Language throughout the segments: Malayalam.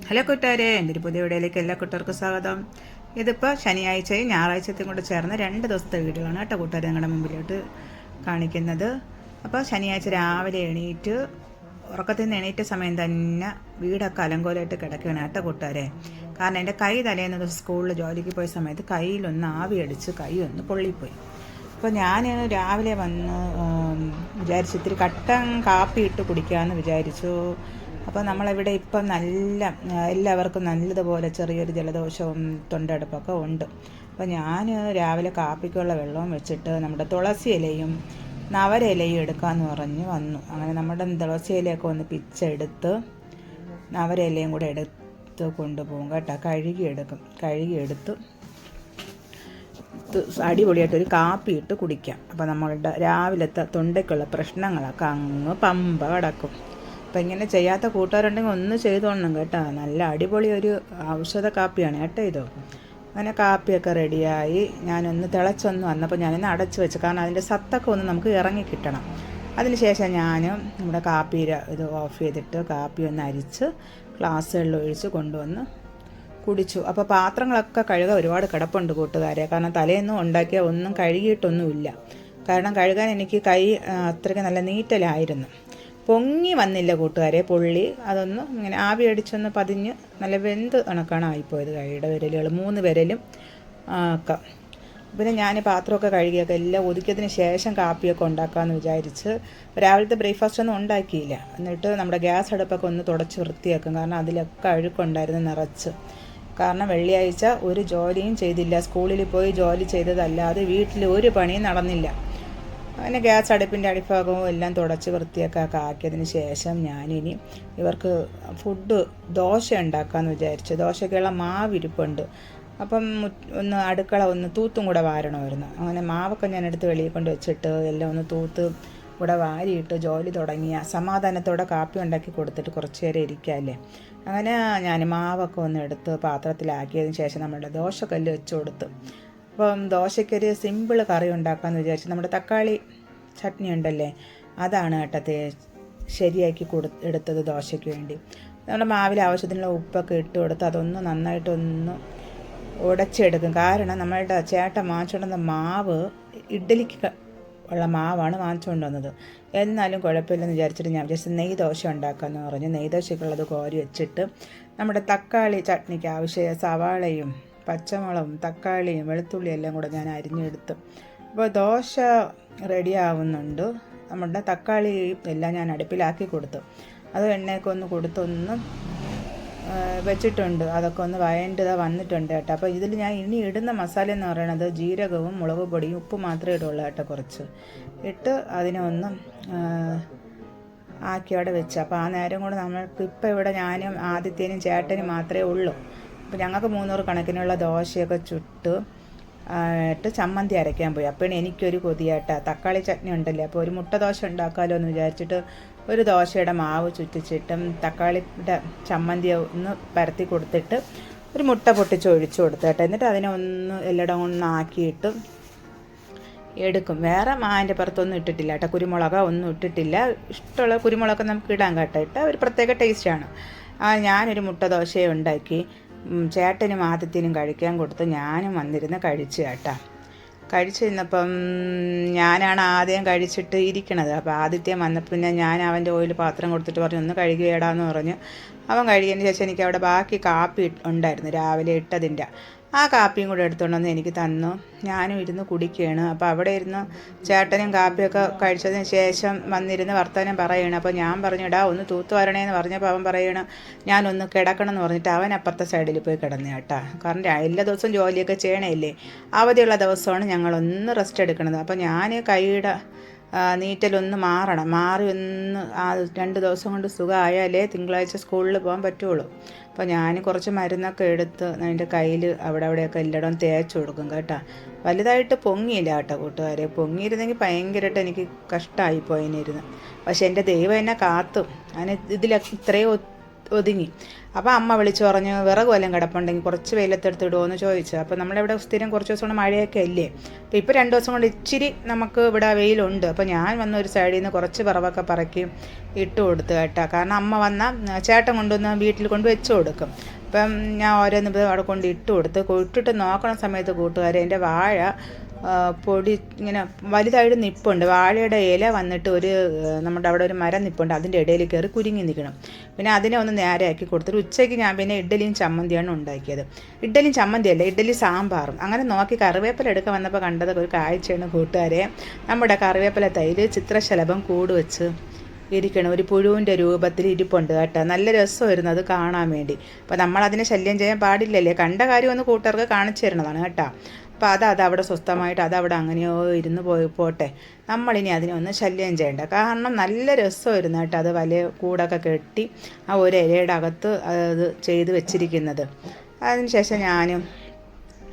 ഹലോ കൂട്ടുകാരെ, എൻ്റെ ഒരു പുതിയ വീഡിയോയിലേക്ക് എല്ലാ കൂട്ടുകാർക്കും സ്വാഗതം. ഇതിപ്പോൾ ശനിയാഴ്ചയും ഞായറാഴ്ചത്തെയും കൂടെ ചേർന്ന് 2 ദിവസത്തെ വീഡിയോ ആണ് കേട്ടോ കൂട്ടുകാർ നിങ്ങളുടെ മുമ്പിലോട്ട് കാണിക്കുന്നത്. അപ്പോൾ ശനിയാഴ്ച രാവിലെ എണീറ്റ് ഉറക്കത്തിൽ നിന്ന് എണീറ്റ സമയം തന്നെ വീടൊക്കെ അലങ്കോലമായിട്ട് കിടക്കുകയാണ് കേട്ടോ കൂട്ടുകാരെ. കാരണം എൻ്റെ കൈ തലേന്ന് ദിവസം സ്കൂളിൽ ജോലിക്ക് പോയ സമയത്ത് കയ്യിലൊന്ന് ആവി അടിച്ച് കൈ ഒന്ന് പൊള്ളിപ്പോയി. അപ്പോൾ ഞാൻ രാവിലെ വന്ന് വിചാരിച്ചു ഇത്തിരി കട്ടൻ കാപ്പി ഇട്ട് കുടിക്കാമെന്ന് വിചാരിച്ചു. അപ്പോൾ നമ്മളിവിടെ ഇപ്പം എല്ലാവർക്കും നല്ലതുപോലെ ചെറിയൊരു ജലദോഷവും തൊണ്ടയെടുപ്പൊക്കെ ഉണ്ട്. അപ്പോൾ ഞാൻ രാവിലെ കാപ്പിക്കുള്ള വെള്ളവും വെച്ചിട്ട് നമ്മുടെ തുളസി ഇലയും നവരയിലയും എടുക്കാമെന്ന് പറഞ്ഞ് വന്നു. അങ്ങനെ നമ്മുടെ തുളസി ഇലയൊക്കെ ഒന്ന് പിച്ചെടുത്ത് നവരയിലയും കൂടെ എടുത്ത് കൊണ്ടുപോകും കേട്ടോ. കഴുകിയെടുത്ത് അടിപൊളിയായിട്ടൊരു കാപ്പി ഇട്ട് കുടിക്കാം. അപ്പോൾ നമ്മളുടെ രാവിലത്തെ തൊണ്ടയ്ക്കുള്ള പ്രശ്നങ്ങളൊക്കെ അങ്ങ് പമ്പ കിടക്കും. അപ്പം ഇങ്ങനെ ചെയ്യാത്ത കൂട്ടുകാരുണ്ടെങ്കിൽ ഒന്ന് ചെയ്തോളണം കേട്ടോ. നല്ല അടിപൊളി ഒരു ഔഷധ കാപ്പിയാണ് കേട്ടോ ഇത്. അങ്ങനെ കാപ്പിയൊക്കെ റെഡിയായി ഞാനൊന്ന് തിളച്ചൊന്ന് വന്നപ്പോൾ ഞാനൊന്ന് അടച്ചു വെച്ചു. കാരണം അതിൻ്റെ സത്തൊക്കെ ഒന്ന് നമുക്ക് ഇറങ്ങി കിട്ടണം. അതിനുശേഷം ഞാൻ നമ്മുടെ ഇത് ഓഫ് ചെയ്തിട്ട് കാപ്പി ഒന്ന് അരിച്ച് ഗ്ലാസ്സുകളിൽ ഒഴിച്ച് കൊണ്ടുവന്ന് കുടിച്ചു. അപ്പോൾ പാത്രങ്ങളൊക്കെ കഴുകാൻ ഒരുപാട് കിടപ്പുണ്ട് കൂട്ടുകാരെ. കാരണം തലേന്നും ഉണ്ടാക്കിയ ഒന്നും കഴുകിയിട്ടൊന്നുമില്ല. കാരണം കഴുകാൻ എനിക്ക് കൈ അത്രയ്ക്ക് നല്ല നീറ്റലായിരുന്നു. പൊങ്ങി വന്നില്ല കൂട്ടുകാരെ പൊള്ളി. അതൊന്ന് ഇങ്ങനെ ആവി അടിച്ചൊന്ന് പതിഞ്ഞ് നല്ല വെന്ത് കണക്കാണ് ആയിപ്പോയത് കൈയുടെ വിരലുകൾ 3 വിരലും ഒക്കെ. പിന്നെ ഞാൻ പാത്രമൊക്കെ കഴുകിയൊക്കെ എല്ലാം ഒതുക്കിയതിന് ശേഷം കാപ്പിയൊക്കെ ഉണ്ടാക്കാമെന്ന് വിചാരിച്ച് രാവിലത്തെ ബ്രേക്ക്ഫാസ്റ്റ് ഒന്നും ഉണ്ടാക്കിയില്ല. എന്നിട്ട് നമ്മുടെ ഗ്യാസ് അടുപ്പൊക്കെ ഒന്ന് തുടച്ച് വൃത്തിയാക്കും. കാരണം അതിലൊക്കെ അഴുക്കുണ്ടായിരുന്നു നിറച്ച്. കാരണം വെള്ളിയാഴ്ച ഒരു ജോലിയും ചെയ്തില്ല. സ്കൂളിൽ പോയി ജോലി ചെയ്തതല്ലാതെ വീട്ടിൽ ഒരു പണിയും നടന്നില്ല. അങ്ങനെ ഗ്യാസ് അടുപ്പിൻ്റെ അടിഭാഗവും എല്ലാം തുടച്ച് വൃത്തിയൊക്കെ ആക്കിയതിന് ശേഷം ഞാനിനി ഇവർക്ക് ദോശ ഉണ്ടാക്കാമെന്ന് വിചാരിച്ചു. ദോശയ്ക്കുള്ള മാവിരിപ്പുണ്ട്. അപ്പം ഒന്ന് അടുക്കള ഒന്ന് തൂത്തും കൂടെ വാരണമായിരുന്നു. അങ്ങനെ മാവൊക്കെ ഞാൻ എടുത്ത് വെളിയിൽ കൊണ്ട് വെച്ചിട്ട് എല്ലാം ഒന്ന് തൂത്ത് കൂടെ വാരിയിട്ട് ജോലി തുടങ്ങിയ സമാധാനത്തോടെ കാപ്പി ഉണ്ടാക്കി കൊടുത്തിട്ട് കുറച്ച് നേരം ഇരിക്കാമല്ലേ. അങ്ങനെ ഞാൻ മാവൊക്കെ ഒന്ന് എടുത്ത് പാത്രത്തിലാക്കിയതിന് ശേഷം നമ്മുടെ ദോശക്കല്ല് വെച്ച് കൊടുത്തു. അപ്പം ദോശയ്ക്കൊരു സിമ്പിൾ കറി ഉണ്ടാക്കാമെന്ന് വിചാരിച്ചു. നമ്മുടെ തക്കാളി ചട്നി ഉണ്ടല്ലേ, അതാണ് കേട്ടത് ശരിയാക്കി എടുത്തത് ദോശയ്ക്ക് വേണ്ടി. നമ്മുടെ മാവിൽ ആവശ്യത്തിനുള്ള ഉപ്പൊക്കെ ഇട്ട് കൊടുത്ത് അതൊന്ന് നന്നായിട്ടൊന്ന് ഉടച്ചെടുക്കും. കാരണം നമ്മളുടെ ചേട്ടൻ വാങ്ങിച്ചുകൊണ്ടുവന്ന മാവ് ഇഡ്ഡലിക്ക് ഉള്ള മാവാണ് വാങ്ങിച്ചുകൊണ്ട് വന്നത്. എന്നാലും കുഴപ്പമില്ലെന്ന് വിചാരിച്ചിട്ട് ഞാൻ വിചാരിച്ചു നെയ് ദോശ ഉണ്ടാക്കാമെന്ന് പറഞ്ഞ് നെയ് ദോശയ്ക്കുള്ളത് കോരി വെച്ചിട്ട് നമ്മുടെ തക്കാളി ചട്നിക്ക് ആവശ്യമായ സവാളയും പച്ചമുളകും തക്കാളിയും വെളുത്തുള്ളിയും എല്ലാം കൂടെ ഞാൻ അരിഞ്ഞെടുത്തു. അപ്പോൾ ദോശ റെഡി ആവുന്നുണ്ട്. നമ്മുടെ തക്കാളി എല്ലാം ഞാൻ അടുപ്പിലാക്കി കൊടുത്തു. അത് എണ്ണയൊക്കെ ഒന്ന് കൊടുത്തൊന്ന് വെച്ചിട്ടുണ്ട്. അതൊക്കെ ഒന്ന് വന്നിട്ടുണ്ട് കേട്ടോ. അപ്പോൾ ഇതിൽ ഞാൻ ഇനി ഇടുന്ന മസാല എന്ന് പറയുന്നത് ജീരകവും മുളക് പൊടിയും ഉപ്പ് മാത്രമേ ഇടുള്ളൂ കേട്ടോ. കുറച്ച് ഇട്ട് അതിനെ ഒന്ന് ആക്കി അവിടെ വെച്ച്. അപ്പോൾ ആ നേരം കൊണ്ട് നമ്മൾക്ക് ഇപ്പോൾ ഇവിടെ ഞാനും ആദിത്യനും ചേട്ടനും മാത്രമേ ഉള്ളൂ. അപ്പോൾ ഞങ്ങൾക്ക് 300 കണക്കിനുള്ള ദോശയൊക്കെ ചുട്ട് ചമ്മന്തി അരയ്ക്കാൻ പോയി. അപ്പോഴാണ് എനിക്കൊരു കൊതിയായിട്ടാ തക്കാളി ചട്നി ഉണ്ടല്ലേ. അപ്പോൾ ഒരു മുട്ട ദോശ ഉണ്ടാക്കാമല്ലോ എന്ന് വിചാരിച്ചിട്ട് ഒരു ദോശയുടെ മാവ് ചുറ്റിച്ചിട്ടും തക്കാളിയുടെ ചമ്മന്തി ഒന്ന് പരത്തി കൊടുത്തിട്ട് ഒരു മുട്ട പൊട്ടിച്ച് ഒഴിച്ചു കൊടുത്തേട്ടെ. എന്നിട്ട് അതിനെ ഒന്ന് എല്ലായിടം ഒന്നാക്കിയിട്ട് എടുക്കും. വേറെ മാവിൻ്റെ പുറത്തൊന്നും ഇട്ടിട്ടില്ല കേട്ടോ. കുരുമുളക് ഒന്നും ഇട്ടിട്ടില്ല. ഇഷ്ടമുള്ള കുരുമുളക് നമുക്ക് ഇടാൻ കേട്ടോ. ഒരു പ്രത്യേക ടേസ്റ്റാണ്. ഞാനൊരു മുട്ട ദോശയെ ഉണ്ടാക്കി ചേട്ടനും ആദിത്യനും കഴിക്കാൻ കൊടുത്ത് ഞാനും വന്നിരുന്ന് കഴിച്ചു കേട്ടാ. കഴിച്ചിരുന്നപ്പം ഞാനാണ് ആദ്യം കഴിച്ചിട്ട് ഇരിക്കണത്. അപ്പോൾ ആദിത്യം വന്നപ്പോൾ ഞാൻ അവൻ്റെ ഓയിൽ പാത്രം കൊടുത്തിട്ട് പറഞ്ഞു ഒന്ന് കഴുകിയിടാന്ന് പറഞ്ഞു. അവൻ കഴുകിയതിന് ശേഷം എനിക്ക് അവിടെ ബാക്കി കാപ്പി ഉണ്ടായിരുന്നു രാവിലെ ഇട്ടതിൻ്റെ. ആ കാപ്പിയും കൂടെ എടുത്തുകൊണ്ടുവന്ന് എനിക്ക് തന്നു. ഞാനും ഇരുന്ന് കുടിക്കുകയാണ്. അപ്പോൾ അവിടെ ഇരുന്ന് ചേട്ടനും കാപ്പിയൊക്കെ കഴിച്ചതിന് ശേഷം വന്നിരുന്ന് വർത്തമാനം പറയണം. അപ്പോൾ ഞാൻ പറഞ്ഞു ഇടാ ഒന്ന് തൂത്ത് വരണേന്ന് പറഞ്ഞപ്പോൾ അവൻ പറയണം ഞാനൊന്ന് കിടക്കണം എന്ന് പറഞ്ഞിട്ട് അവൻ അപ്പുറത്തെ സൈഡിൽ പോയി കിടന്നു കേട്ടാ. കാരണം എല്ലാ ദിവസവും ജോലിയൊക്കെ ചെയ്യണമല്ലേ. അവധിയുള്ള ദിവസമാണ് ഞങ്ങളൊന്ന് റെസ്റ്റ് എടുക്കണത്. അപ്പോൾ ഞാൻ കൈയുടെ നീറ്റലൊന്ന് മാറി ഒന്ന് 2 ദിവസം കൊണ്ട് സുഖമായാലേ തിങ്കളാഴ്ച സ്കൂളിൽ പോകാൻ പറ്റുള്ളൂ. അപ്പോൾ ഞാൻ കുറച്ച് മരുന്നൊക്കെ എടുത്ത് അതിൻ്റെ കയ്യിൽ അവിടെയൊക്കെ എല്ലായിടവും തേച്ച് കൊടുക്കും കേട്ടോ. വലുതായിട്ട് പൊങ്ങിയില്ല കേട്ടോ കൂട്ടുകാരെ. പൊങ്ങിയിരുന്നെങ്കിൽ ഭയങ്കരമായിട്ട് എനിക്ക് കഷ്ടമായിപ്പോയിനിരുന്നു. പക്ഷെ എൻ്റെ ദൈവം എന്നെ കാത്തും. അതിന് ഇത്രയും ഒതുങ്ങി. അപ്പോൾ അമ്മ വിളിച്ചു പറഞ്ഞു വിറക് വല്ലതും കിടപ്പുണ്ടെങ്കിൽ കുറച്ച് വെയിലത്തെടുത്തിടുമോ എന്ന് ചോദിച്ചു. അപ്പോൾ നമ്മളിവിടെ സ്ഥിരം കുറച്ച് ദിവസം കൊണ്ട് മഴയൊക്കെ അല്ലേ, അപ്പോൾ ഇപ്പോൾ 2 ദിവസം കൊണ്ട് ഇച്ചിരി നമുക്ക് ഇവിടെ വെയിലുണ്ട്. അപ്പോൾ ഞാൻ വന്ന ഒരു സൈഡിൽ നിന്ന് കുറച്ച് വിറവൊക്കെ പറക്കി ഇട്ട് കൊടുത്തു കേട്ടോ. കാരണം അമ്മ വന്നാൽ ചേട്ടൻ കൊണ്ടുവന്ന് വീട്ടിൽ കൊണ്ട് വെച്ച് കൊടുക്കും. അപ്പം ഞാൻ ഓരോന്ന് അവിടെ കൊണ്ട് ഇട്ട് കൊടുത്ത് ഇട്ടിട്ട് നോക്കണ സമയത്ത് കൂട്ടുകാരെ എൻ്റെ വാഴ പൊടി ഇങ്ങനെ വലുതായിട്ട് നിൽപ്പുണ്ട്. വാഴയുടെ ഇല വന്നിട്ട് നമ്മുടെ അവിടെ ഒരു മരം നിൽപ്പുണ്ട്, അതിൻ്റെ ഇടയിൽ കയറി കുരുങ്ങി നിൽക്കണം. പിന്നെ അതിനെ ഒന്ന് നേരെയാക്കി കൊടുത്തിട്ട് ഉച്ചയ്ക്ക് ഞാൻ പിന്നെ ഇഡ്ഡലിയും ചമ്മന്തിയാണ് ഉണ്ടാക്കിയത്. ഇഡ്ഡലിയും ചമ്മന്തിയല്ല, ഇഡ്ഡലി സാമ്പാറും. അങ്ങനെ നോക്കി കറിവേപ്പില എടുക്കാൻ വന്നപ്പോൾ കണ്ടത് ഒരു കാഴ്ചയാണ് കൂട്ടുകാരെ. നമ്മുടെ കറിവേപ്പില തൈര് ചിത്രശലഭം കൂട് വെച്ച് ഇരിക്കണം, ഒരു പുഴുവിൻ്റെ രൂപത്തിൽ ഇരിപ്പുണ്ട് കേട്ടോ. നല്ല രസമായിരുന്നു അത് കാണാൻ വേണ്ടി. അപ്പോൾ നമ്മളതിനെ ശല്യം ചെയ്യാൻ പാടില്ലല്ലേ, കണ്ട കാര്യം ഒന്ന് കൂട്ടുകാർക്ക് കാണിച്ചു തരണതാണ് കേട്ടോ. അപ്പോൾ അതവിടെ സ്വസ്ഥമായിട്ട് അതവിടെ അങ്ങനെയോ ഇരുന്ന് പോട്ടെ, നമ്മളിനി അതിനെ ഒന്ന് ശല്യം ചെയ്യേണ്ട. കാരണം നല്ല രസമായിരുന്നു കേട്ടോ അത് വലിയ കൂടൊക്കെ കെട്ടി ആ ഒരു ഇലയുടെ അകത്ത് അത് ചെയ്ത് വെച്ചിരിക്കുന്നത്. അതിനുശേഷം ഞാനും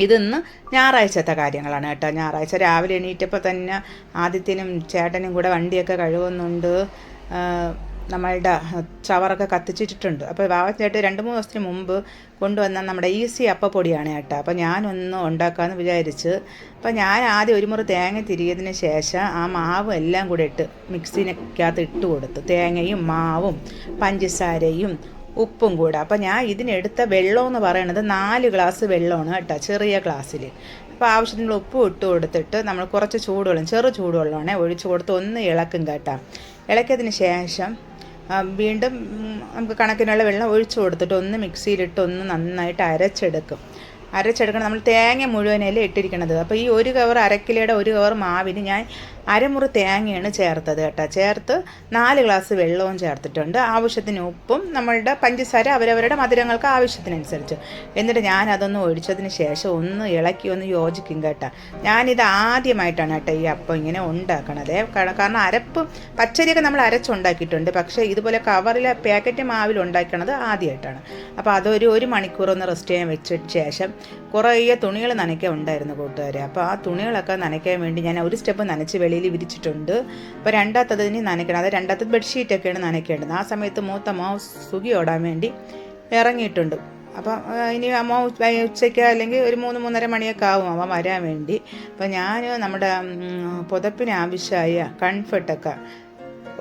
ഇതിന്ന് ഞായറാഴ്ചത്തെ കാര്യങ്ങളാണ് കേട്ടോ. ഞായറാഴ്ച രാവിലെ എണീറ്റപ്പോൾ തന്നെ ആദിത്യനും ചേട്ടനും കൂടെ വണ്ടിയൊക്കെ കഴുകുന്നുണ്ട്. നമ്മളുടെ ചവറൊക്കെ കത്തിച്ചിട്ടുണ്ട്. അപ്പോൾ വാവച്ചേട്ട് 2-3 ദിവസത്തിന് മുമ്പ് കൊണ്ടുവന്ന നമ്മുടെ ഈസി അപ്പപ്പൊടിയാണ് കേട്ടോ. അപ്പോൾ ഞാനൊന്ന് ഉണ്ടാക്കാമെന്ന് വിചാരിച്ച്. അപ്പോൾ ഞാൻ ആദ്യം ഒരു മുറി തേങ്ങ തിരിയതിന് ശേഷം ആ മാവും എല്ലാം കൂടെ ഇട്ട് മിക്സിനകത്ത് ഇട്ട് കൊടുത്ത്, തേങ്ങയും മാവും പഞ്ചസാരയും ഉപ്പും കൂടെ. അപ്പോൾ ഞാൻ ഇതിനെടുത്ത വെള്ളം എന്ന് പറയുന്നത് 4 ഗ്ലാസ് വെള്ളമാണ് കേട്ടോ, ചെറിയ ഗ്ലാസ്സിൽ. അപ്പോൾ ആവശ്യത്തിനുള്ള ഉപ്പ് ഇട്ട് കൊടുത്തിട്ട് നമ്മൾ കുറച്ച് ചൂടുവെള്ളം, ചെറു ചൂടുവെള്ളമാണ് ഒഴിച്ച് കൊടുത്ത് ഒന്ന് ഇളക്കും കേട്ടോ. ഇളക്കിയതിന് ശേഷം വീണ്ടും നമുക്ക് കണക്കിനുള്ള വെള്ളം ഒഴിച്ചു കൊടുത്തിട്ട് ഒന്ന് മിക്സിയിലിട്ട് ഒന്ന് നന്നായിട്ട് അരച്ചെടുക്കണം. നമ്മൾ തേങ്ങ മുഴുവനല്ലേ ഇട്ടിരിക്കണത്. അപ്പോൾ ഈ 1 കവർ 1/2 കിലോയുടെ 1 കവർ മാവിന് ഞാൻ അരമുറി തേങ്ങയാണ് ചേർത്തത് കേട്ടോ. ചേർത്ത് 4 ഗ്ലാസ് വെള്ളവും ചേർത്തിട്ടുണ്ട്. ആവശ്യത്തിന് ഉപ്പും നമ്മളുടെ പഞ്ചസാര അവരവരുടെ മധുരങ്ങൾക്ക് ആവശ്യത്തിനനുസരിച്ച്. എന്നിട്ട് ഞാനതൊന്ന് ഒഴിച്ചതിന് ശേഷം ഒന്ന് ഇളക്കി ഒന്ന് യോജിക്കും കേട്ടോ. ഞാനിത് ആദ്യമായിട്ടാണ് കേട്ടോ ഈ അപ്പം ഇങ്ങനെ ഉണ്ടാക്കണത്. കാരണം അരപ്പ് പച്ചരിയൊക്കെ നമ്മൾ അരച്ചുണ്ടാക്കിയിട്ടുണ്ട്, പക്ഷേ ഇതുപോലെ കവറിലെ പാക്കറ്റ് മാവിൽ ഉണ്ടാക്കണത് ആദ്യമായിട്ടാണ്. അപ്പോൾ അതൊരു 1 മണിക്കൂർ ഒന്ന് റെസ്റ്റ് ചെയ്യാൻ വെച്ചതിന് ശേഷം കുറേ തുണികൾ നനയ്ക്കാൻ ഉണ്ടായിരുന്നു കൂട്ടുകാരെ. അപ്പോൾ ആ തുണികളൊക്കെ നനയ്ക്കാൻ വേണ്ടി ഞാൻ ഒരു സ്റ്റെപ്പ് നനച്ച് വെളിയിൽ വിരിച്ചിട്ടുണ്ട്. അപ്പോൾ രണ്ടാമത്തതിന് നനയ്ക്കണം. അത് രണ്ടാമത്തത് ബെഡ്ഷീറ്റൊക്കെയാണ് നനയ്ക്കേണ്ടത്. ആ സമയത്ത് മൂത്ത അമ്മ സുഖി ഓടാൻ വേണ്ടി ഇറങ്ങിയിട്ടുണ്ട്. അപ്പം ഇനി അമ്മ ഉച്ചയ്ക്ക് അല്ലെങ്കിൽ ഒരു 3-3:30 മണിയൊക്കെ ആവും അമ്മ വരാൻ വേണ്ടി. അപ്പോൾ ഞാൻ നമ്മുടെ പുതപ്പിന് ആവശ്യമായ കൺഫർട്ടൊക്കെ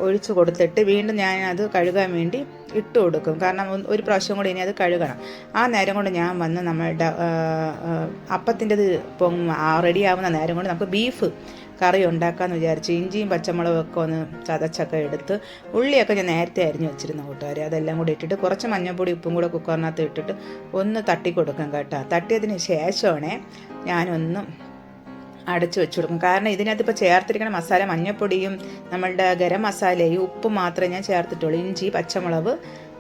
ഒഴിച്ച് കൊടുത്തിട്ട് വീണ്ടും ഞാനത് കഴുകാൻ വേണ്ടി ഇട്ട് കൊടുക്കും. കാരണം ഒരു പ്രാവശ്യം കൂടി ഇനി അത് കഴുകണം. ആ നേരം കൊണ്ട് ഞാൻ വന്ന് നമ്മളുടെ അപ്പത്തിൻ്റെത് റെഡിയാവുന്ന നേരം കൊണ്ട് നമുക്ക് ബീഫ് കറി ഉണ്ടാക്കാമെന്ന് വിചാരിച്ച് ഇഞ്ചിയും പച്ചമുളകും ഒക്കെ ഒന്ന് ചതച്ചൊക്കെ എടുത്ത് ഉള്ളിയൊക്കെ ഞാൻ നേരത്തെ അരിഞ്ഞ് വെച്ചിരുന്നു കൂട്ടുകാരെ. അതെല്ലാം കൂടി ഇട്ടിട്ട് കുറച്ച് മഞ്ഞൾപ്പൊടി ഉപ്പും കൂടെ കുക്കറിനകത്ത് ഇട്ടിട്ട് ഒന്ന് തട്ടി കൊടുക്കാം കേട്ടോ. തട്ടിയതിന് ശേഷമാണേ ഞാനൊന്ന് അടച്ചു വെച്ച് കൊടുക്കും. കാരണം ഇതിനകത്ത് ഇപ്പോൾ ചേർത്തിരിക്കുന്ന മസാല മഞ്ഞൾപ്പൊടിയും നമ്മളുടെ ഗരം മസാലയും ഉപ്പും മാത്രമേ ഞാൻ ചേർത്തിട്ടുള്ളൂ. ഇഞ്ചി, പച്ചമുളക്,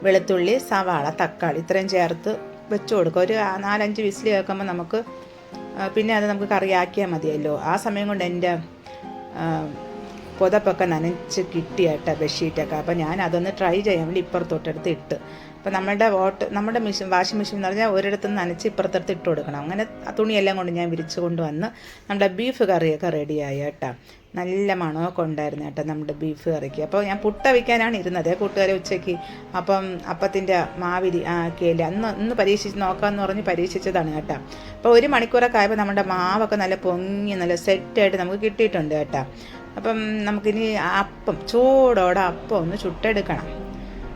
വെളുത്തുള്ളി, സവാള, തക്കാളി ഇത്രയും ചേർത്ത് വെച്ച് കൊടുക്കും. ഒരു 4-5 വിസിൽ കേൾക്കുമ്പോൾ നമുക്ക് പിന്നെ അത് നമുക്ക് കറിയാക്കിയാൽ മതിയല്ലോ. ആ സമയം കൊണ്ട് എൻ്റെ പുതപ്പൊക്കെ നനച്ച് കിട്ടിയാട്ടോ ബെഡ്ഷീറ്റൊക്കെ. അപ്പോൾ ഞാൻ അതൊന്ന് ട്രൈ ചെയ്യാൻ വേണ്ടി ഇപ്പുറത്തോട്ടെടുത്ത് ഇട്ട്. അപ്പോൾ നമ്മുടെ വാഷിംഗ് മെഷീൻ എന്ന് പറഞ്ഞാൽ ഒരിടത്തുനിന്ന് നനച്ച് ഇപ്പുറത്തെടുത്ത് ഇട്ട് കൊടുക്കണം. അങ്ങനെ ആ തുണിയെല്ലാം കൊണ്ട് ഞാൻ വിരിച്ച് കൊണ്ടുവന്ന് നമ്മുടെ ബീഫ് കറിയൊക്കെ റെഡിയായി കേട്ടോ. നല്ല മണമൊക്കെ ഉണ്ടായിരുന്നു കേട്ടോ നമ്മുടെ ബീഫ് കറിക്ക്. അപ്പോൾ ഞാൻ പുട്ട വയ്ക്കാനാണ് ഇരുന്നത് കൂട്ടുകാരെ ഉച്ചയ്ക്ക്. അപ്പം അപ്പത്തിൻ്റെ മാവിരി ആക്കിയല്ലേ ഇന്ന് പരീക്ഷിച്ച് നോക്കാമെന്ന് പറഞ്ഞ് പരീക്ഷിച്ചതാണ് കേട്ടോ. അപ്പോൾ 1 മണിക്കൂറൊക്കെ ആയപ്പോൾ നമ്മുടെ മാവൊക്കെ നല്ല പൊങ്ങി നല്ല സെറ്റായിട്ട് നമുക്ക് കിട്ടിയിട്ടുണ്ട് കേട്ടോ. അപ്പം നമുക്കിനി അപ്പം ചൂടോടെ അപ്പം ഒന്ന് ചുട്ടെടുക്കണം.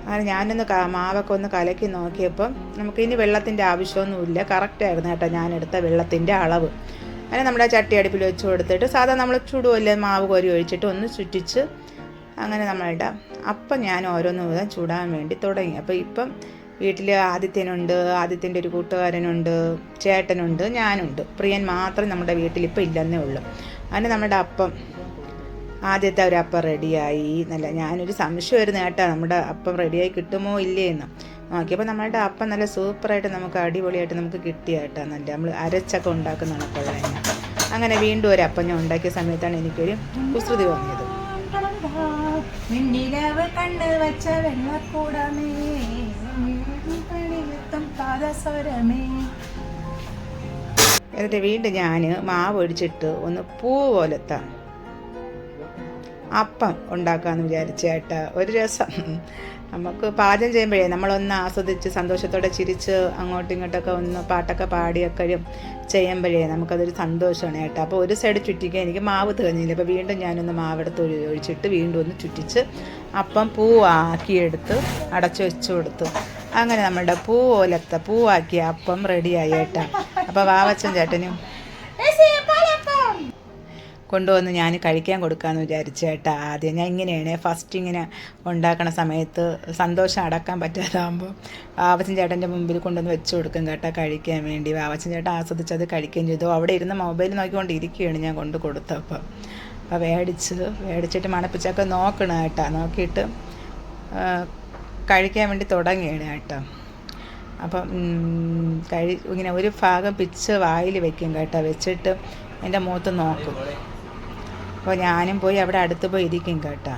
അങ്ങനെ ഞാനൊന്ന് മാവൊക്കെ ഒന്ന് കലക്കി നോക്കിയപ്പം നമുക്കിനി വെള്ളത്തിൻ്റെ ആവശ്യമൊന്നുമില്ല. കറക്റ്റായിരുന്നു കേട്ടോ ഞാനെടുത്ത വെള്ളത്തിൻ്റെ അളവ്. അങ്ങനെ നമ്മുടെ ചട്ടി അടുപ്പിൽ വെച്ച് കൊടുത്തിട്ട് സാധാരണ നമ്മൾ ചുടുമല്ലേ മാവ് കോരി ഒഴിച്ചിട്ട് ഒന്ന് ചുറ്റിച്ച് അങ്ങനെ നമ്മളുടെ അപ്പം ഞാൻ ഓരോന്ന് വീതം ചൂടാൻ വേണ്ടി തുടങ്ങി. അപ്പോൾ ഇപ്പം വീട്ടിൽ ആദിത്യനുണ്ട്, ആദിത്യൻ്റെ ഒരു കൂട്ടുകാരനുണ്ട്, ചേട്ടനുണ്ട്, ഞാനുണ്ട്. പ്രിയൻ മാത്രം നമ്മുടെ വീട്ടിലിപ്പോൾ ഇല്ലെന്നേ ഉള്ളൂ. അങ്ങനെ നമ്മുടെ അപ്പം ആദ്യത്തെ ഒരു അപ്പം റെഡിയായി. നല്ല ഞാനൊരു സംശയമായിരുന്നു കേട്ടോ നമ്മുടെ അപ്പം റെഡിയായി കിട്ടുമോ ഇല്ലേ എന്ന് നോക്കിയപ്പോൾ നമ്മളുടെ അപ്പം നല്ല സൂപ്പറായിട്ട് നമുക്ക് അടിപൊളിയായിട്ട് നമുക്ക് കിട്ടിയ കേട്ടോ. നല്ല നമ്മൾ അരച്ചൊക്കെ ഉണ്ടാക്കുന്ന കണക്കുള്ള തന്നെ. അങ്ങനെ വീണ്ടും ഒരു അപ്പം ഞാൻ ഉണ്ടാക്കിയ സമയത്താണ് എനിക്കൊരു കുസൃതി തോന്നിയത്. എന്നിട്ട് വീണ്ടും ഞാൻ മാവ് ഒഴിച്ചിട്ട് ഒന്ന് പൂ പോലത്തെ അപ്പം ഉണ്ടാക്കാമെന്ന് വിചാരിച്ച കേട്ടോ. ഒരു രസം നമുക്ക് പാചകം ചെയ്യുമ്പോഴേ നമ്മളൊന്ന് ആസ്വദിച്ച് സന്തോഷത്തോടെ ചിരിച്ച് അങ്ങോട്ടും ഇങ്ങോട്ടൊക്കെ ഒന്ന് പാട്ടൊക്കെ പാടിയൊക്കെ ചെയ്യുമ്പോഴേ നമുക്കതൊരു സന്തോഷമാണ് കേട്ടോ. അപ്പോൾ ഒരു സൈഡ് ചുറ്റിക്കാൻ എനിക്ക് മാവ് തികഞ്ഞില്ല. അപ്പോൾ വീണ്ടും ഞാനൊന്ന് മാവെടുത്ത് ഒഴിച്ചിട്ട് വീണ്ടും ഒന്ന് ചുറ്റിച്ച് അപ്പം പൂവാക്കിയെടുത്ത് അടച്ചു വെച്ച് കൊടുത്തു. അങ്ങനെ നമ്മളുടെ പൂവാക്കിയ അപ്പം റെഡിയായി കേട്ടോ. അപ്പോൾ വാവച്ചൻ ചേട്ടനും കൊണ്ടുവന്ന് ഞാൻ കഴിക്കാൻ കൊടുക്കാമെന്ന് വിചാരിച്ചു കേട്ടോ. ആദ്യം ഞാൻ ഇങ്ങനെയാണ് ഫസ്റ്റ് ഇങ്ങനെ ഉണ്ടാക്കണ സമയത്ത് സന്തോഷം അടക്കാൻ പറ്റാതാകുമ്പോൾ വാവച്ചൻ ചേട്ടൻ്റെ മുമ്പിൽ കൊണ്ടുവന്ന് വെച്ച് കൊടുക്കും കേട്ടോ കഴിക്കാൻ വേണ്ടി. വാവച്ചൻ ചേട്ടൻ ആസ്വദിച്ചത് കഴിക്കുകയും ചെയ്തു. അവിടെ ഇരുന്ന് മൊബൈൽ നോക്കിക്കൊണ്ടിരിക്കുകയാണ് ഞാൻ കൊണ്ട് കൊടുത്തപ്പോൾ. അപ്പോൾ മേടിച്ചിട്ട് മണപ്പിച്ചൊക്കെ നോക്കണം കേട്ടോ. നോക്കിയിട്ട് കഴിക്കാൻ വേണ്ടി തുടങ്ങിയാണ് കേട്ടോ. അപ്പം ഇങ്ങനെ ഒരു ഭാഗം പിച്ച് വായിൽ വെക്കും കേട്ടോ. വെച്ചിട്ട് എൻ്റെ മുഖത്ത് നോക്കും. അപ്പോൾ ഞാനും പോയി അവിടെ അടുത്ത് പോയി ഇരിക്കും കേട്ടോ.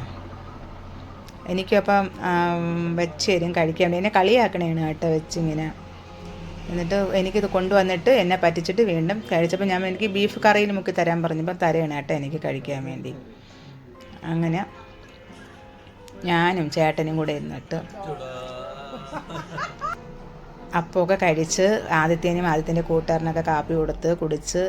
എനിക്കപ്പം വെച്ച് തരും കഴിക്കാൻ വേണ്ടി. എന്നെ കളിയാക്കണേണ് കേട്ടോ വെച്ചിങ്ങനെ. എന്നിട്ട് എനിക്കിത് കൊണ്ടുവന്നിട്ട് എന്നെ പറ്റിച്ചിട്ട് വീണ്ടും കഴിച്ചപ്പോൾ എനിക്ക് ബീഫ് കറിയിൽ മുക്കി തരാൻ പറഞ്ഞപ്പോൾ തരയാണ് കേട്ടോ എനിക്ക് കഴിക്കാൻ വേണ്ടി. അങ്ങനെ ഞാനും ചേട്ടനും കൂടെ ഇരുന്നിട്ട് അപ്പമൊക്കെ കഴിച്ച് ആദിത്യൻ്റെ കൂട്ടുകാരനൊക്കെ കാപ്പി കൊടുത്ത് കുടിച്ച്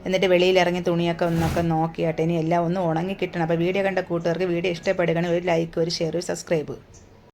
എന്നിട്ട് വെളിയിലിറങ്ങി തുണിയൊക്കെ ഒന്നൊക്കെ നോക്കിയാട്ടെ. ഇനി എല്ലാം ഒന്ന് ഉണങ്ങി കിട്ടണം. അപ്പോൾ വീഡിയോ കണ്ട കൂട്ടുകാർക്ക് വീഡിയോ ഇഷ്ടപ്പെടുകയാണെങ്കിൽ ഒരു ലൈക്ക്, ഒരു ഷെയർ, ഒരു സബ്സ്ക്രൈബ്.